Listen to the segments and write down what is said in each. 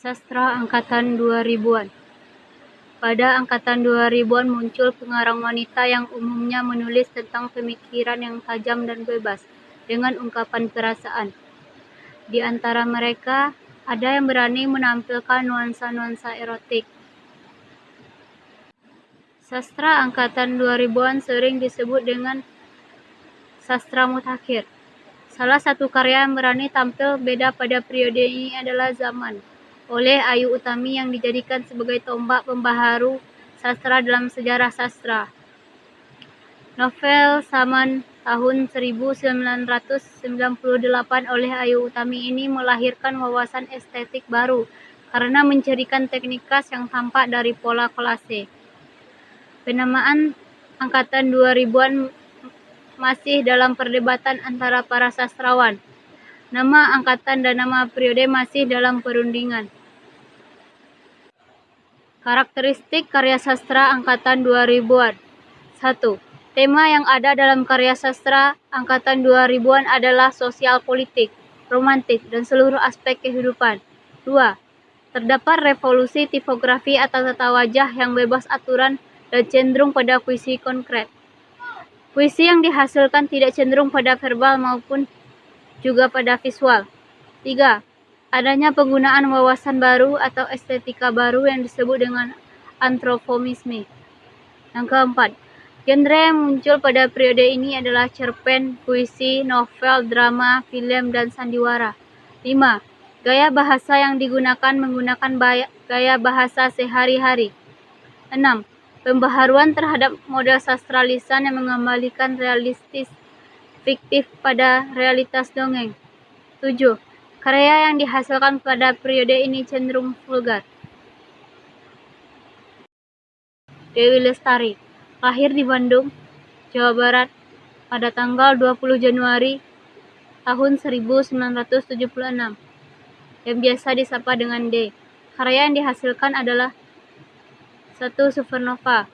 Sastra angkatan 2000-an. Pada angkatan 2000-an muncul pengarang wanita yang umumnya menulis tentang pemikiran yang tajam dan bebas, dengan ungkapan perasaan. Di antara mereka, ada yang berani menampilkan nuansa-nuansa erotik. Sastra angkatan 2000-an sering disebut dengan sastra mutakhir. Salah satu karya yang berani tampil beda pada periode ini adalah Zaman, oleh Ayu Utami, yang dijadikan sebagai tombak pembaharu sastra dalam sejarah sastra. Novel Zaman tahun 1998 oleh Ayu Utami ini melahirkan wawasan estetik baru karena mencirikan teknik khas yang tampak dari pola kolase. Penamaan angkatan 2000-an masih dalam perdebatan antara para sastrawan. Nama angkatan dan nama periode masih dalam perundingan. Karakteristik karya sastra angkatan 2000-an. 1. Tema yang ada dalam karya sastra angkatan 2000-an adalah sosial politik, romantik, dan seluruh aspek kehidupan. 2. Terdapat revolusi tipografi atau tata wajah yang bebas aturan dan cenderung pada puisi konkret. Puisi yang dihasilkan tidak cenderung pada verbal maupun juga pada visual. 3. Adanya penggunaan wawasan baru atau estetika baru yang disebut dengan antropomisme. Yang keempat, genre yang muncul pada periode ini adalah cerpen, puisi, novel, drama, film, dan sandiwara. 5. Gaya bahasa yang digunakan menggunakan gaya bahasa sehari-hari. 6. Pembaharuan terhadap model sastra lisan yang mengembalikan realistis fiktif pada realitas dongeng. 7. Karya yang dihasilkan pada periode ini cenderung vulgar. Dewi Lestari, lahir di Bandung, Jawa Barat, pada tanggal 20 Januari tahun 1976, yang biasa disapa dengan D. Karya yang dihasilkan adalah 1. Supernova,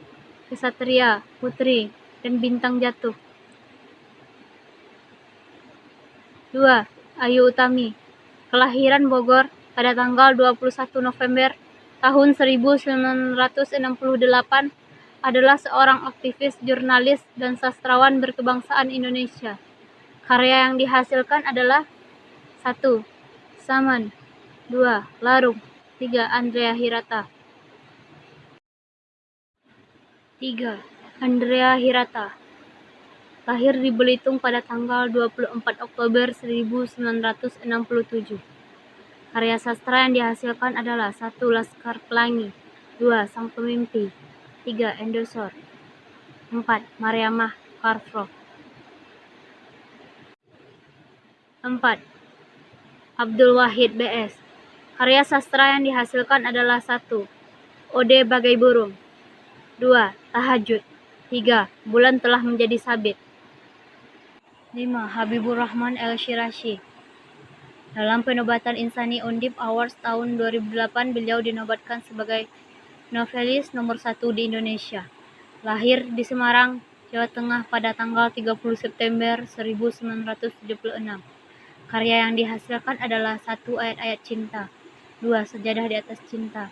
Kesatria, Putri, dan Bintang Jatuh. 2. Ayu Utami, kelahiran Bogor pada tanggal 21 November tahun 1968, adalah seorang aktivis, jurnalis, dan sastrawan berkebangsaan Indonesia. Karya yang dihasilkan adalah 1. Zaman, 2. Larung, 3. Andrea Hirata. 3. Andrea Hirata, lahir di Belitung pada tanggal 24 Oktober 1967. Karya sastra yang dihasilkan adalah 1. Laskar Pelangi, 2. Sang Pemimpi, 3. Endosor, 4. Mariamah Karfro. 4. Abdul Wahid B.S. Karya sastra yang dihasilkan adalah 1. Ode Bagai Burung, 2. Tahajud, 3. Bulan Telah Menjadi Sabit. 5. Habibur Rahman El-Shirashi. Dalam penobatan Insani Undip Awards tahun 2008, beliau dinobatkan sebagai novelis nomor 1 di Indonesia. Lahir di Semarang, Jawa Tengah pada tanggal 30 September 1976. Karya yang dihasilkan adalah 1. Ayat-ayat cinta, 2. Sejadah di atas cinta,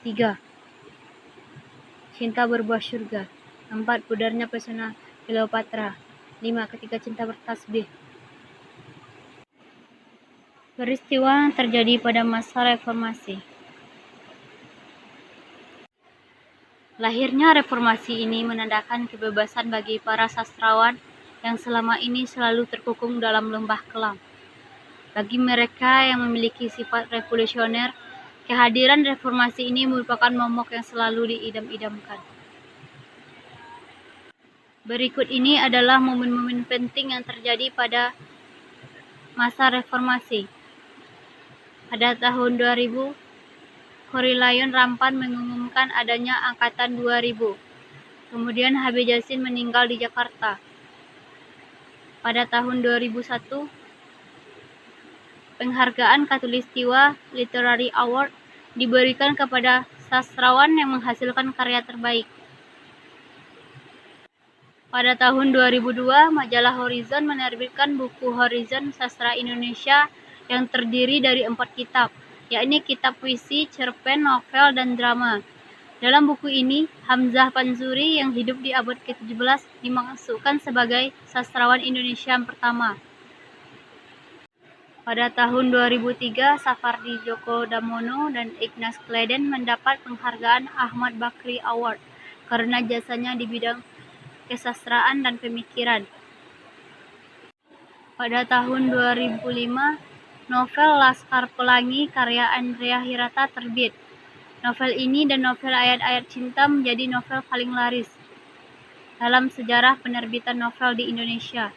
3. Cinta Berbuah Surga, 4. Pudarnya Pesona Cleopatra, 5. Ketika Cinta Bertasbih. Peristiwa yang terjadi pada masa reformasi. Lahirnya reformasi ini menandakan kebebasan bagi para sastrawan yang selama ini selalu terkungkung dalam lembah kelam. Bagi mereka yang memiliki sifat revolusioner, kehadiran reformasi ini merupakan momok yang selalu diidam-idamkan. Berikut ini adalah momen-momen penting yang terjadi pada masa reformasi. Pada tahun 2000, Horilayon Rampan mengumumkan adanya angkatan 2000. Kemudian Habib Yasin meninggal di Jakarta. Pada tahun 2001, penghargaan Katulistiwa Literary Award diberikan kepada sastrawan yang menghasilkan karya terbaik. Pada tahun 2002, majalah Horizon menerbitkan buku Horizon Sastra Indonesia yang terdiri dari 4 kitab, yakni kitab puisi, cerpen, novel, dan drama. Dalam buku ini, Hamzah Panzuri yang hidup di abad ke-17 dimasukkan sebagai sastrawan Indonesia yang pertama. Pada tahun 2003, Sapardi Djoko Damono dan Ignaz Kleden mendapat penghargaan Ahmad Bakri Award karena jasanya di bidang kesastraan dan pemikiran. Pada tahun 2005, novel Laskar Pelangi karya Andrea Hirata terbit. Novel ini dan novel Ayat-Ayat Cinta menjadi novel paling laris dalam sejarah penerbitan novel di Indonesia.